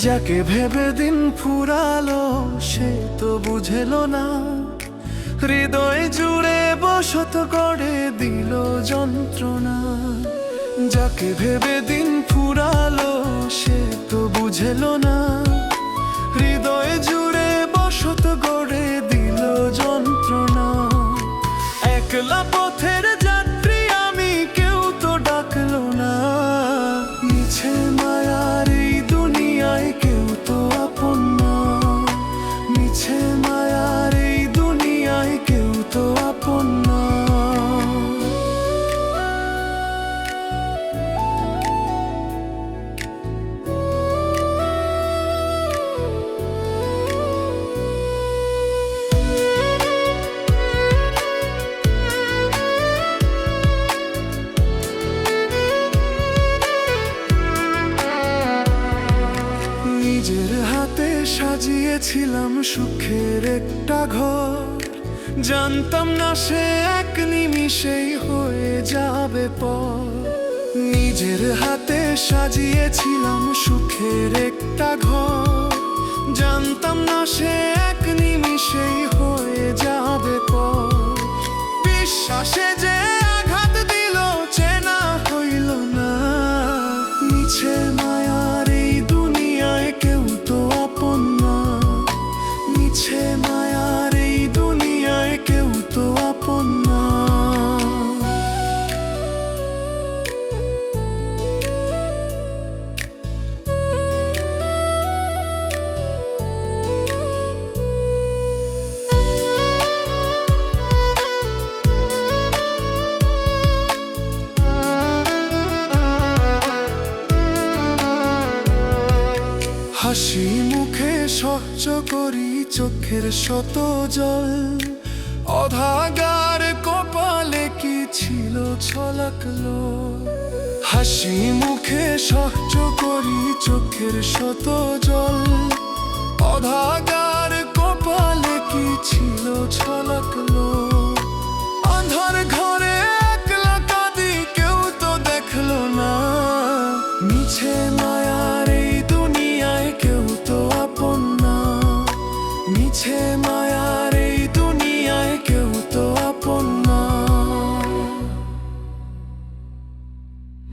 যাকে ভেবে দিন ফুরালো সে তো বুঝেলো না, হৃদয় জুড়ে বসত গড়ে দিল যন্ত্রণা। যাকে ভেবে দিন ফুরালো সে তো বুঝেলো না, হৃদয় জুড়ে বসত গড়ে দিল যন্ত্রণা। একলা পথের যাত্রী আমি, কেউ তো ডাকলো না। মিছে মায়ার এই দুনিয়ায় কেউ তো আপন না, মিছে মায়ার এই দুনিয়ায় কেউ তো আপন না। নিজের হাতে সাজিয়েছিলাম সুখের একটা ঘর, জানতাম না সে এক নিমিষেই হয়ে যাবে পর। নিজের হাতে সাজিয়েছিলাম সুখের একটা ঘর, জানতাম না সে এক নিমিষেই হয়ে যাবে পর। বিশ্বাসে যে আঘাত দিল চেনা হইল না, মিছে মায়ার এই দুনিয়ায় কেউ তো আপন না, মিছে মায়ার এই দুনিয়ায় কেউ তো আপন না। হাসি মুখে সহ্য করি চোখের শত জল, অধাগার কপালে কি ছিল ছলকলো। হাসি মুখে সহ্য করি চোখের শত জল, অধাগার কপালে কি ছিল ছলকলো। আঁধার